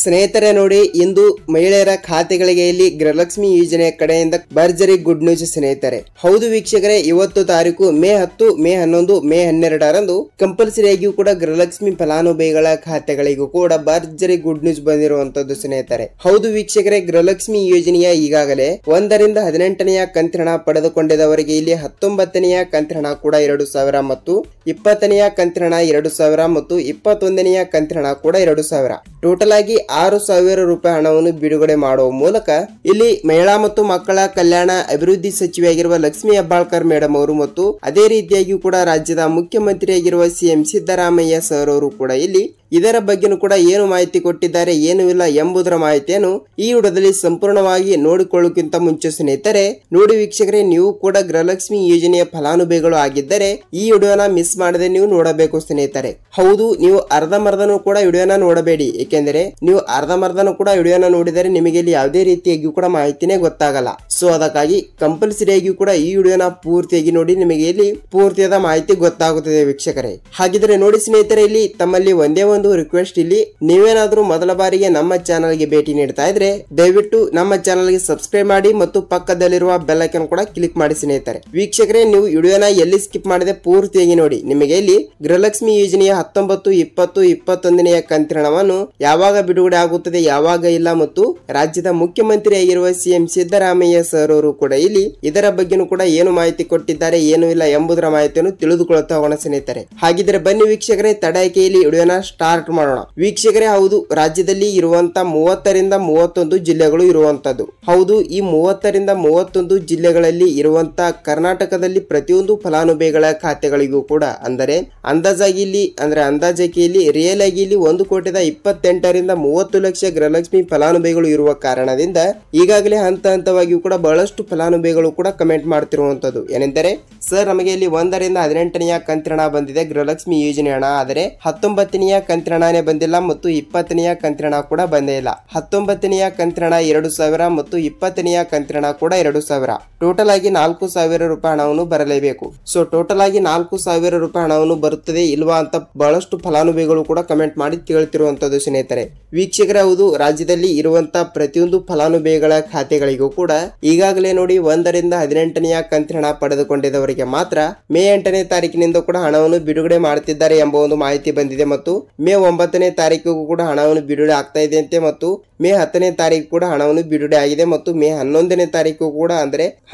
ಸ್ನೇಹಿತರೆ ನೋಡಿ, ಇಂದು ಮಹಿಳೆಯರ ಖಾತೆಗಳಿಗೆ ಇಲ್ಲಿ ಗೃಹಲಕ್ಷ್ಮಿ ಯೋಜನೆ ಕಡೆಯಿಂದ ಭರ್ಜರಿ ಗುಡ್ ನ್ಯೂಸ್ ಸ್ನೇಹಿತರೆ. ಹೌದು ವೀಕ್ಷಕರೇ, ಇವತ್ತು ತಾರೀಕು ಮೇ 10, ಮೇ 11, ಮೇ 12ರಂದು ಕಂಪಲ್ಸರಿಯಾಗಿಯೂ ಕೂಡ ಗೃಹಲಕ್ಷ್ಮಿ ಫಲಾನುಭವಿಗಳ ಖಾತೆಗಳಿಗೂ ಕೂಡ ಭರ್ಜರಿ ಗುಡ್ ನ್ಯೂಸ್ ಬಂದಿರುವಂತದ್ದು ಸ್ನೇಹಿತರೆ. ಹೌದು ವೀಕ್ಷಕರೇ, ಗೃಹಲಕ್ಷ್ಮಿ ಯೋಜನೆಯ ಈಗಾಗಲೇ 1 ರಿಂದ 18ನೆಯ ಕಂತಿನ ಪಡೆದುಕೊಂಡಿದ್ದವರಿಗೆ ಇಲ್ಲಿ 19ನೆಯ ಕಂತಿನ ಕೂಡ 2000 ಮತ್ತು 20ನೆಯ ಕಂತಿನ 2000 ಮತ್ತು 21ನೆಯ ಕಂತಿನ ಕೂಡ 2000 ಟೋಟಲ್ ಆಗಿ 6,000 ರೂಪಾಯಿ ಹಣವನ್ನು ಬಿಡುಗಡೆ ಮಾಡುವ ಮೂಲಕ ಇಲ್ಲಿ ಮಹಿಳಾ ಮತ್ತು ಮಕ್ಕಳ ಕಲ್ಯಾಣ ಅಭಿವೃದ್ಧಿ ಸಚಿವೆಯಾಗಿರುವ ಲಕ್ಷ್ಮಿ ಹೆಬ್ಬಾಳ್ಕರ್ ಮೇಡಮ್ ಅವರು ಮತ್ತು ಅದೇ ರೀತಿಯಾಗಿ ಕೂಡ ರಾಜ್ಯದ ಮುಖ್ಯಮಂತ್ರಿಯಾಗಿರುವ ಸಿಎಂ ಸಿದ್ದರಾಮಯ್ಯ ಸರ್ ಅವರು ಕೂಡ ಇಲ್ಲಿ ಇದರ ಬಗ್ಗೆನೂ ಕೂಡ ಏನು ಮಾಹಿತಿ ಕೊಟ್ಟಿದ್ದಾರೆ, ಏನು ಇಲ್ಲ ಎಂಬುದರ ಮಾಹಿತಿಯನ್ನು ಈ ವಿಡಿಯೋದಲ್ಲಿ ಸಂಪೂರ್ಣವಾಗಿ ನೋಡಿಕೊಳ್ಳೋಕ್ಕಿಂತ ಮುಂಚೆ ಸ್ನೇಹಿತರೆ ನೋಡಿ ವೀಕ್ಷಕರೇ, ನೀವು ಕೂಡ ಗೃಹಲಕ್ಷ್ಮಿ ಯೋಜನೆಯ ಫಲಾನುಭವಿಗಳು ಆಗಿದ್ದರೆ ಈ ವಿಡಿಯೋನ ಮಿಸ್ ಮಾಡದೆ ನೀವು ನೋಡಬೇಕು ಸ್ನೇಹಿತರೆ. ಹೌದು, ನೀವು ಅರ್ಧಮರ್ಧನೂ ಕೂಡ ವಿಡಿಯೋನ ನೋಡಬೇಡಿ, ಏಕೆಂದರೆ ನೀವು ಅರ್ಧಮರ್ಧನೂ ಕೂಡ ವಿಡಿಯೋನ ನೋಡಿದರೆ ನಿಮಗೆ ಇಲ್ಲಿ ಯಾವುದೇ ರೀತಿಯಾಗಿಯೂ ಕೂಡ ಮಾಹಿತಿನೇ ಗೊತ್ತಾಗಲ್ಲ. ಸೊ ಅದಕ್ಕಾಗಿ ಕಂಪಲ್ಸರಿಯಾಗಿಯೂ ಕೂಡ ಈ ವಿಡಿಯೋನ ಪೂರ್ತಿಯಾಗಿ ನೋಡಿ, ನಿಮಗೆ ಇಲ್ಲಿ ಪೂರ್ತಿಯಾದ ಮಾಹಿತಿ ಗೊತ್ತಾಗುತ್ತದೆ ವೀಕ್ಷಕರೇ. ಹಾಗಿದ್ರೆ ನೋಡಿ ಸ್ನೇಹಿತರೆ, ಇಲ್ಲಿ ತಮ್ಮಲ್ಲಿ ಒಂದೇ ಒಂದು ರಿಕ್ವೆಸ್ಟ್, ಇಲ್ಲಿ ನೀವೇನಾದ್ರೂ ಮೊದಲ ಬಾರಿಗೆ ನಮ್ಮ ಚಾನಲ್ಗೆ ಭೇಟಿ ನೀಡ್ತಾ ಇದ್ರೆ ದಯವಿಟ್ಟು ನಮ್ಮ ಚಾನಲ್ಗೆ ಸಬ್ಸ್ಕ್ರೈಬ್ ಮಾಡಿ ಮತ್ತು ಪಕ್ಕದಲ್ಲಿರುವ ಬೆಲ್ ಐಕಾನ್ ಕೂಡ ಕ್ಲಿಕ್ ಮಾಡಿ ಸ್ನೇಹಿತರೆ. ವೀಕ್ಷಕರೇ, ನೀವು ವಿಡಿಯೋನ ಎಲ್ಲಿ ಸ್ಕಿಪ್ ಮಾಡದೆ ಪೂರ್ತಿಯಾಗಿ ನೋಡಿ, ನಿಮಗೆ ಇಲ್ಲಿ ಗೃಹಲಕ್ಷ್ಮಿ ಯೋಜನೆಯ 19, 20, 21ನೆಯ ಕಂತಿನವನ್ನು ಯಾವಾಗ ಬಿಡುಗಡೆ ಆಗುತ್ತದೆ, ಯಾವಾಗ ಇಲ್ಲ ಮತ್ತು ರಾಜ್ಯದ ಮುಖ್ಯಮಂತ್ರಿ ಆಗಿರುವ ಸಿಎಂ ಸಿದ್ದರಾಮಯ್ಯ ಸರ್ ಅವರು ಕೂಡ ಇಲ್ಲಿ ಇದರ ಬಗ್ಗೆನೂ ಕೂಡ ಏನು ಮಾಹಿತಿ ಕೊಟ್ಟಿದ್ದಾರೆ, ಏನು ಇಲ್ಲ ಎಂಬುದರ ಮಾಹಿತಿಯನ್ನು ತಿಳಿದುಕೊಳ್ಳುತ್ತಾ ಹೋಗೋಣ ಸ್ನೇಹಿತರೆ. ಹಾಗಿದ್ರೆ ಬನ್ನಿ ವೀಕ್ಷಕರೇ, ತಡಾಕೆಯಲ್ಲಿ ವಿಡಿಯೋನ ಸ್ಟಾರ್ಟ್ ಮಾಡೋಣ. ವೀಕ್ಷಕರೇ, ಹೌದು, ರಾಜ್ಯದಲ್ಲಿ ಇರುವಂತ 30 ರಿಂದ 31 ಜಿಲ್ಲೆಗಳು ಇರುವಂತದ್ದು. ಹೌದು, ಈ 30 ರಿಂದ 31 ಜಿಲ್ಲೆಗಳಲ್ಲಿ ಇರುವಂತ ಕರ್ನಾಟಕದಲ್ಲಿ ಪ್ರತಿಯೊಂದು ಫಲಾನುಭವಿಗಳ ಖಾತೆಗಳಿಗೂ ಕೂಡ ಅಂದರೆ ಅಂದಾಜಾಗಿ ಇಲ್ಲಿ ರಿಯಲ್ ಆಗಿ ಇಲ್ಲಿ 1,28,30 ರಿಂದ 30 ಲಕ್ಷ ಗೃಹಲಕ್ಷ್ಮಿ ಫಲಾನುಭವಿಗಳು ಇರುವ ಕಾರಣದಿಂದ ಈಗಾಗಲೇ ಹಂತವಾಗಿಯೂ ಕೂಡ ಬಹಳಷ್ಟು ಫಲಾನುಭವಿಗಳು ಕೂಡ ಕಮೆಂಟ್ ಮಾಡ್ತಿರುವಂತದ್ದು ಏನೆಂದರೆ, ಸರ್ ನಮಗೆ ಇಲ್ಲಿ 1 ರಿಂದ 18ನೆಯ ಕಂತಿನ ಬಂದಿದೆ ಗೃಹಲಕ್ಷ್ಮಿ ಯೋಜನೆ ಹಣ, ಆದರೆ 19ನೆಯ ಕಂತಿನೇ ಬಂದಿಲ್ಲ ಮತ್ತು 20ನೆಯ ಕಂತಿನ ಕೂಡ ಬಂದೇ ಇಲ್ಲ. 19ನೆಯ ಕಂತಿನ 2,000 ಮತ್ತು 20ನೆಯ ಕಂತಿನ ಕೂಡ 2,000 ಟೋಟಲ್ ಆಗಿ 4,000 ರೂಪಾಯಿ ಹಣವನ್ನು ಬರಲೇಬೇಕು. ಸೊ ಟೋಟಲ್ ಆಗಿ 4,000 ರೂಪಾಯಿ ಹಣವನ್ನು ಬರುತ್ತದೆ ಇಲ್ವಾ ಅಂತ ಬಹಳಷ್ಟು ಫಲಾನುಭವಿಗಳು ಕೂಡ ಕಮೆಂಟ್ ಮಾಡಿ ಕೇಳ್ತಿರುವಂತದ್ದು ಸ್ನೇಹಿತರೆ. ವೀಕ್ಷಕರೇ, ಹೌದು, ರಾಜ್ಯದಲ್ಲಿ ಇರುವಂತಹ ಪ್ರತಿಯೊಂದು ಫಲಾನುಭವಿಗಳ ಖಾತೆಗಳಿಗೂ ಕೂಡ ಈಗಾಗಲೇ ನೋಡಿ 1 ರಿಂದ 18ನೆಯ ಕಂತಿನ ಪಡೆದುಕೊಂಡಿದ್ದವರಿಗೆ ಮಾತ್ರ ಮೇ 8ನೇ ತಾರೀಕಿನಿಂದ ಕೂಡ ಹಣವನ್ನು ಬಿಡುಗಡೆ ಮಾಡುತ್ತಿದ್ದಾರೆ ಎಂಬ ಒಂದು ಮಾಹಿತಿ ಬಂದಿದೆ ಮತ್ತು ಮೇ 9ನೇ ತಾರೀಕಿಗೂ ಕೂಡ ಹಣವನ್ನು ಬಿಡುಗಡೆ ಆಗ್ತಾ ಇದೆ ಅಂತೆ ಮತ್ತು ಮೇ 10ನೇ ತಾರೀಕು ಕೂಡ ಹಣವನ್ನು ಬಿಡುಗಡೆ ಆಗಿದೆ ಮತ್ತು ಮೇ 11ನೇ ತಾರೀಕು ಕೂಡ ಅಂದ್ರೆ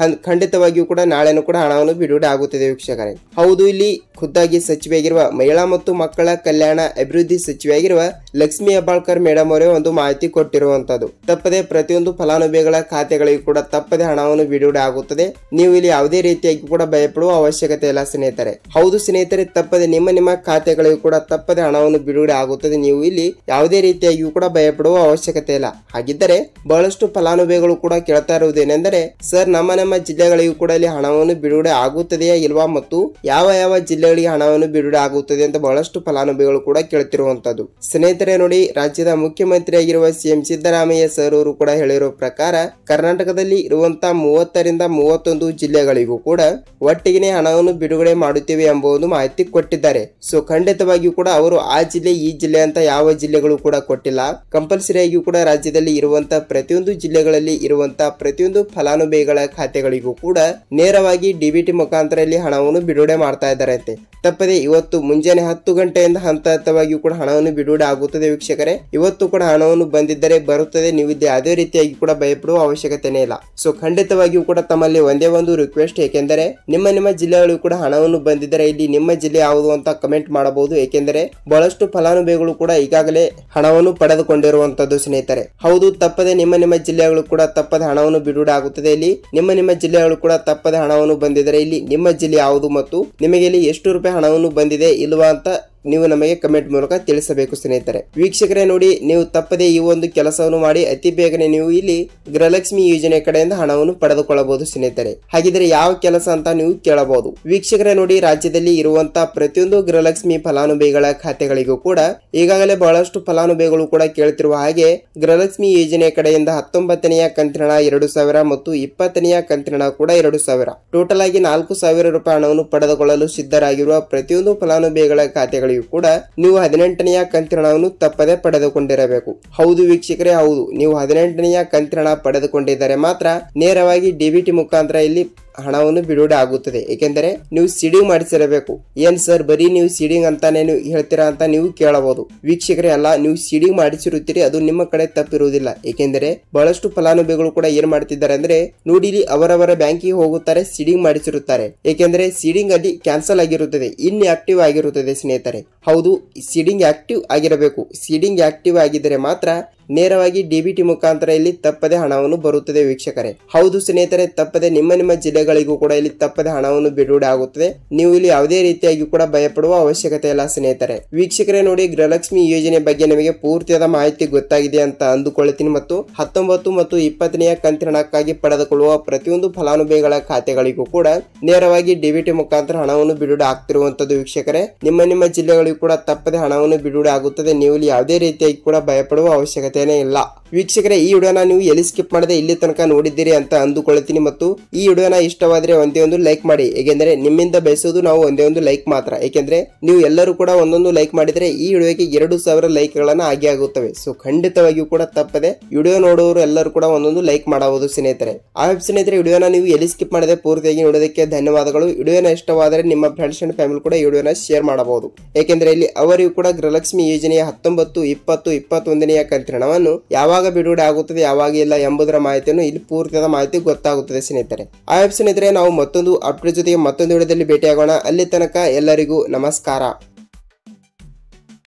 ಖಂಡಿತವಾಗಿಯೂ ಕೂಡ ನಾಳೆನೂ ಕೂಡ ಹಣವನ್ನು ಬಿಡುಗಡೆ ಆಗುತ್ತದೆ ವೀಕ್ಷಕರೇ. ಹೌದು, ಇಲ್ಲಿ ಖುದ್ದಾಗಿ ಸಚಿವೆಯಾಗಿರುವ ಮಹಿಳಾ ಮತ್ತು ಮಕ್ಕಳ ಕಲ್ಯಾಣ ಅಭಿವೃದ್ಧಿ ಸಚಿವೆಯಾಗಿರುವ ಲಕ್ಷ್ಮಿ ಹೆಬ್ಬಾಳ್ಕರ್ ಮೇಡಮ್ ಅವರೇ ಒಂದು ಮಾಹಿತಿ ಕೊಟ್ಟಿರುವಂತದ್ದು. ತಪ್ಪದೆ ಪ್ರತಿಯೊಂದು ಫಲಾನುಭವಿಗಳ ಖಾತೆಗಳಿಗೂ ಕೂಡ ತಪ್ಪದೆ ಹಣವನ್ನು ಬಿಡುಗಡೆ ಆಗುತ್ತದೆ. ನೀವು ಇಲ್ಲಿ ಯಾವುದೇ ರೀತಿಯಾಗಿ ಕೂಡ ಭಯಪಡುವ ಅವಶ್ಯಕತೆ ಇಲ್ಲ ಸ್ನೇಹಿತರೆ. ಹೌದು ಸ್ನೇಹಿತರೆ, ತಪ್ಪದೆ ನಿಮ್ಮ ಖಾತೆಗಳಿಗೂ ಕೂಡ ತಪ್ಪದೆ ಹಣವನ್ನು ಬಿಡುಗಡೆ ಆಗುತ್ತದೆ. ನೀವು ಇಲ್ಲಿ ಯಾವುದೇ ರೀತಿಯಾಗಿಯೂ ಕೂಡ ಭಯಪಡುವ ಅವಶ್ಯಕತೆ ಇಲ್ಲ. ಹಾಗಿದ್ದರೆ ಬಹಳಷ್ಟು ಫಲಾನುಭವಿಗಳು ಕೂಡ ಕೇಳ್ತಾ ಇರುವುದೇನೆಂದರೆ, ಸರ್ ನಮ್ಮ ಜಿಲ್ಲೆಗಳಿಗೂ ಕೂಡ ಇಲ್ಲಿ ಹಣವನ್ನು ಬಿಡುಗಡೆ ಆಗುತ್ತದೆಯಾ ಇಲ್ವಾ ಮತ್ತು ಯಾವ ಜಿಲ್ಲೆಗಳಿಗೆ ಹಣವನ್ನು ಬಿಡುಗಡೆ ಆಗುತ್ತದೆ ಅಂತ ಬಹಳಷ್ಟು ಫಲಾನುಭವಿಗಳು ಕೂಡ ಕೇಳ್ತಿರುವಂತದ್ದು ಸ್ನೇಹಿತರೆ. ನೋಡಿ, ರಾಜ್ಯದ ಮುಖ್ಯಮಂತ್ರಿ ಆಗಿರುವ ಸಿಎಂ ಸಿದ್ದರಾಮಯ್ಯ ಸರ್ ಅವರು ಕೂಡ ಹೇಳಿರುವ ಪ್ರಕಾರ ಕರ್ನಾಟಕದಲ್ಲಿ ಇರುವಂತಹ 30 ರಿಂದ 31 ಜಿಲ್ಲೆಗಳಿಗೂ ಕೂಡ ಒಟ್ಟಿಗೆ ಹಣವನ್ನು ಬಿಡುಗಡೆ ಮಾಡುತ್ತೇವೆ ಎಂಬ ಒಂದು ಮಾಹಿತಿ ಕೊಟ್ಟಿದ್ದಾರೆ. ಸೊ ಖಂಡಿತವಾಗಿಯೂ ಕೂಡ ಅವರು ಆ ಜಿಲ್ಲೆ ಈ ಜಿಲ್ಲೆ ಅಂತ ಯಾವ ಜಿಲ್ಲೆಗಳು ಕೂಡ ಕೊಟ್ಟಿಲ್ಲ. ಕಂಪಲ್ಸರಿಯಾಗಿಯೂ ಕೂಡ ರಾಜ್ಯದಲ್ಲಿ ಇರುವಂತಹ ಪ್ರತಿಯೊಂದು ಜಿಲ್ಲೆಗಳಲ್ಲಿ ಇರುವಂತಹ ಪ್ರತಿಯೊಂದು ಫಲಾನುಭವಿಗಳ ಖಾತೆಗಳಿಗೂ ಕೂಡ ನೇರವಾಗಿ ಡಿಬಿಟಿ ಮುಖಾಂತರ ಇಲ್ಲಿ ಹಣವನ್ನು ಬಿಡುಗಡೆ ಮಾಡ್ತಾ ಇದ್ದಾರೆ ಅಂತೆ. ತಪ್ಪದೆ ಇವತ್ತು ಮುಂಜಾನೆ 10 ಗಂಟೆಯಿಂದ ಹಂತವಾಗಿಯೂ ಕೂಡ ಹಣವನ್ನು ಬಿಡುಗಡೆ ಆಗುತ್ತದೆ ವೀಕ್ಷಕರೇ. ಇವತ್ತು ಕೂಡ ಹಣವನ್ನು ಬಂದಿದ್ದರೆ ಬರುತ್ತದೆ, ನೀವು ಇಲ್ಲಿ ಯಾವುದೇ ರೀತಿಯಾಗಿ ಕೂಡ ಭಯಪಡುವ ಅವಶ್ಯಕತೆನೇ ಇಲ್ಲ. ಸೊ ಖಂಡಿತವಾಗಿಯೂ ಕೂಡ ತಮ್ಮಲ್ಲಿ ಒಂದೇ ಒಂದು ರಿಕ್ವೆಸ್ಟ್, ಏಕೆಂದರೆ ನಿಮ್ಮ ಜಿಲ್ಲೆಗಳು ಕೂಡ ಹಣವನ್ನು ಬಂದಿದ್ದರೆ ಇಲ್ಲಿ ನಿಮ್ಮ ಜಿಲ್ಲೆ ಯಾವುದು ಅಂತ ಕಮೆಂಟ್ ಮಾಡಬಹುದು. ಏಕೆಂದರೆ ಬಹಳಷ್ಟು ಫಲಾನುಭವಿಗಳು ಕೂಡ ಈಗಾಗಲೇ ಹಣವನ್ನು ಪಡೆದುಕೊಂಡಿರುವಂತದ್ದು ಸ್ನೇಹಿತರೆ. ಹೌದು, ತಪ್ಪದೆ ನಿಮ್ಮ ಜಿಲ್ಲೆಗಳು ಕೂಡ ತಪ್ಪದೆ ಹಣವನ್ನು ಬಿಡುಗಡೆ ಆಗುತ್ತದೆ. ಇಲ್ಲಿ ನಿಮ್ಮ ಜಿಲ್ಲೆಗಳು ಕೂಡ ತಪ್ಪದೆ ಹಣವನ್ನು ಬಂದಿದ್ದರೆ ಇಲ್ಲಿ ನಿಮ್ಮ ಜಿಲ್ಲೆ ಯಾವುದು ಮತ್ತು ನಿಮಗೆ ಇಲ್ಲಿ ಎಷ್ಟು ರೂಪಾಯಿ ಹಣವನ್ನು ಬಂದಿದೆ ಇಲ್ವಾ ಅಂತ ನೀವು ನಮಗೆ ಕಮೆಂಟ್ ಮೂಲಕ ತಿಳಿಸಬೇಕು ಸ್ನೇಹಿತರೆ. ವೀಕ್ಷಕರೇ ನೋಡಿ, ನೀವು ತಪ್ಪದೆ ಈ ಒಂದು ಕೆಲಸವನ್ನು ಮಾಡಿ ಅತಿ ಬೇಗನೆ ನೀವು ಇಲ್ಲಿ ಗೃಹಲಕ್ಷ್ಮಿ ಯೋಜನೆ ಕಡೆಯಿಂದ ಹಣವನ್ನು ಪಡೆದುಕೊಳ್ಳಬಹುದು ಸ್ನೇಹಿತರೆ. ಹಾಗಿದ್ರೆ ಯಾವ ಕೆಲಸ ಅಂತ ನೀವು ಕೇಳಬಹುದು. ವೀಕ್ಷಕರೇ ನೋಡಿ, ರಾಜ್ಯದಲ್ಲಿ ಇರುವಂತಹ ಪ್ರತಿಯೊಂದು ಗೃಹಲಕ್ಷ್ಮಿ ಫಲಾನುಭವಿಗಳ ಖಾತೆಗಳಿಗೂ ಕೂಡ ಈಗಾಗಲೇ ಬಹಳಷ್ಟು ಫಲಾನುಭವಿಗಳು ಕೂಡ ಕೇಳ್ತಿರುವ ಹಾಗೆ ಗೃಹಲಕ್ಷ್ಮಿ ಯೋಜನೆ ಕಡೆಯಿಂದ 19ನೆಯ ಕಂತಿನ 2,000 ಮತ್ತು 20ನೆಯ ಕಂತಿನ ಕೂಡ 2,000 ಟೋಟಲ್ ಆಗಿ 4,000 ರೂಪಾಯಿ ಹಣವನ್ನು ಪಡೆದುಕೊಳ್ಳಲು ಸಿದ್ಧರಾಗಿರುವ ಪ್ರತಿಯೊಂದು ಫಲಾನುಭವಿಗಳ ಖಾತೆಗಳಿಗೆ ಖಾತೆಗಳಿಗೂ ಕೂಡ ನೀವು 18ನೆಯ ಕಂತಿನ ಹಣವನ್ನು ತಪ್ಪದೆ ಪಡೆದುಕೊಂಡಿರಬೇಕು. ಹೌದು ವೀಕ್ಷಕರೇ, ಹೌದು, ನೀವು 18ನೆಯ ಕಂತಿನ ಹಣ ಪಡೆದುಕೊಂಡಿದ್ದರೆ ಮಾತ್ರ ನೇರವಾಗಿ ಡಿಬಿಟಿ ಮುಖಾಂತರ ಇಲ್ಲಿ ಹಣವನ್ನು ಬಿಡುಗಡೆ ಆಗುತ್ತದೆ. ಏಕೆಂದರೆ ನೀವು ಸೀಡಿಂಗ್ ಮಾಡಿಸಿರಬೇಕು. ಏನ್ ಸರ್, ಬರೀ ನೀವು ಸೀಡಿಂಗ್ ಅಂತಾನೆ ನೀವು ಹೇಳ್ತೀರಾ ಅಂತ ನೀವು ಕೇಳಬಹುದು. ವೀಕ್ಷಕರೇ, ಅಲ್ಲ, ನೀವು ಸೀಡಿಂಗ್ ಮಾಡಿಸಿರುತ್ತೀರಿ, ಅದು ನಿಮ್ಮ ಕಡೆ ತಪ್ಪಿರುವುದಿಲ್ಲ. ಏಕೆಂದರೆ ಬಹಳಷ್ಟು ಫಲಾನುಭವಿಗಳು ಕೂಡ ಏನ್ ಮಾಡ್ತಿದ್ದಾರೆ ಅಂದ್ರೆ ನೋಡಿ, ಇಲ್ಲಿ ಅವರವರ ಬ್ಯಾಂಕಿಗೆ ಹೋಗುತ್ತಾರೆ, ಸೀಡಿಂಗ್ ಮಾಡಿಸಿರುತ್ತಾರೆ. ಏಕೆಂದರೆ ಸೀಡಿಂಗ್ ಅಲ್ಲಿ ಕ್ಯಾನ್ಸಲ್ ಆಗಿರುತ್ತದೆ, ಇನ್ ಆಕ್ಟಿವ್ ಆಗಿರುತ್ತದೆ ಸ್ನೇಹಿತರೆ. ಹೌದು, ಸೀಡಿಂಗ್ ಆಕ್ಟಿವ್ ಆಗಿರಬೇಕು. ಸೀಡಿಂಗ್ ಆಕ್ಟಿವ್ ಆಗಿದ್ದರೆ ಮಾತ್ರ ನೇರವಾಗಿ ಡಿಬಿಟಿ ಮುಖಾಂತರ ಇಲ್ಲಿ ತಪ್ಪದೆ ಹಣವನ್ನು ಬರುತ್ತದೆ ವೀಕ್ಷಕರೇ. ಹೌದು ಸ್ನೇಹಿತರೆ, ತಪ್ಪದೆ ನಿಮ್ಮ ಜಿಲ್ಲೆಗಳಿಗೂ ಕೂಡ ಇಲ್ಲಿ ತಪ್ಪದೆ ಹಣವನ್ನು ಬಿಡುಗಡೆ ಆಗುತ್ತದೆ. ನೀವು ಇಲ್ಲಿ ಯಾವುದೇ ರೀತಿಯಾಗಿ ಕೂಡ ಭಯಪಡುವ ಅವಶ್ಯಕತೆ ಇಲ್ಲ ಸ್ನೇಹಿತರೆ. ವೀಕ್ಷಕರೇ ನೋಡಿ, ಗೃಹಲಕ್ಷ್ಮಿ ಯೋಜನೆ ಬಗ್ಗೆ ನಿಮಗೆ ಪೂರ್ತಿಯಾದ ಮಾಹಿತಿ ಗೊತ್ತಾಗಿದೆ ಅಂತ ಅಂದುಕೊಳ್ಳುತ್ತೀನಿ. ಮತ್ತು 19 ಮತ್ತು 20ನೆಯ ಕಂತಿನ ಹಣಕ್ಕಾಗಿ ಪಡೆದುಕೊಳ್ಳುವ ಪ್ರತಿಯೊಂದು ಫಲಾನುಭವಿಗಳ ಖಾತೆಗಳಿಗೂ ಕೂಡ ನೇರವಾಗಿ ಡಿಬಿಟಿ ಮುಖಾಂತರ ಹಣವನ್ನು ಬಿಡುಗಡೆ ಆಗ್ತಿರುವಂತದ್ದು ವೀಕ್ಷಕರೇ. ನಿಮ್ಮ ಜಿಲ್ಲೆಗಳಿಗೂ ಕೂಡ ತಪ್ಪದೆ ಹಣವನ್ನು ಬಿಡುಗಡೆ ಆಗುತ್ತದೆ. ನೀವು ಇಲ್ಲಿ ಯಾವುದೇ ರೀತಿಯಾಗಿ ಕೂಡ ಭಯಪಡುವ ಅವಶ್ಯಕತೆ ಇಲ್ಲ ವೀಕ್ಷಕರೇ. ಈ ವಿಡಿಯೋನ ನೀವು ಎಲ್ಲಿ ಸ್ಕಿಪ್ ಮಾಡದೆ ಇಲ್ಲಿ ತನಕ ನೋಡಿದ್ದೀರಿ ಅಂತ ಅಂದುಕೊಳ್ಳುತ್ತೀನಿ. ಮತ್ತು ಈ ವಿಡಿಯೋನ ಇಷ್ಟವಾದರೆ ಒಂದೇ ಒಂದು ಲೈಕ್ ಮಾಡಿ. ಏಕೆಂದರೆ ನಿಮ್ಮಿಂದ ಬಯಸೋದು ನಾವು ಒಂದೇ ಒಂದು ಲೈಕ್ ಮಾತ್ರ. ಏಕೆಂದ್ರೆ ನೀವು ಎಲ್ಲರೂ ಕೂಡ ಒಂದೊಂದು ಲೈಕ್ ಮಾಡಿದರೆ ಈ ವಿಡಿಯೋಗೆ 2000 ಲೈಕ್ ಗಳನ್ನ ಆಗುತ್ತವೆ. ಸೊ ಖಂಡಿತವಾಗಿಯೂ ಕೂಡ ತಪ್ಪದೆ ವಿಡಿಯೋ ನೋಡುವವರು ಎಲ್ಲರೂ ಕೂಡ ಒಂದೊಂದು ಲೈಕ್ ಮಾಡಬಹುದು ಸ್ನೇಹಿತರೆ. ಸ್ನೇಹಿತರೆ, ವಿಡಿಯೋನ ನೀವು ಎಲ್ಲಿ ಸ್ಕಿಪ್ ಮಾಡದೆ ಪೂರ್ತಿಯಾಗಿ ನೋಡೋದಕ್ಕೆ ಧನ್ಯವಾದಗಳು. ವಿಡಿಯೋನ ಇಷ್ಟವಾದರೆ ನಿಮ್ಮ ಫ್ರೆಂಡ್ಸ್ ಅಂಡ್ ಫ್ಯಾಮಿಲಿ ಕೂಡ ಈ ವಿಡಿಯೋನ ಶೇರ್ ಮಾಡಬಹುದು. ಏಕೆಂದ್ರೆ ಇಲ್ಲಿ ಅವರಿಗೂ ಕೂಡ ಗೃಹಲಕ್ಷ್ಮಿ ಯೋಜನೆಯ 19, 20, 21ನೆಯ ಕಂತಿನ ಹಣವನ್ನು ಯಾವಾಗ ಬಿಡುಗಡೆ ಆಗುತ್ತದೆ, ಯಾವಾಗ ಇಲ್ಲ ಎಂಬುದರ ಮಾಹಿತಿಯನ್ನು ಇಲ್ಲಿ ಪೂರ್ತಿಯಾದ ಮಾಹಿತಿ ಗೊತ್ತಾಗುತ್ತದೆ ಸ್ನೇಹಿತರೆ. ಸ್ನೇಹಿತರೆ, ನಾವು ಮತ್ತೊಂದು ಅಪ್ಡೇಟ್ ಜೊತೆಗೆ ಮತ್ತೊಂದು ವಿಡಿಯೋದಲ್ಲಿ ಭೇಟಿಯಾಗೋಣ. ಅಲ್ಲಿ ತನಕ ಎಲ್ಲರಿಗೂ ನಮಸ್ಕಾರ.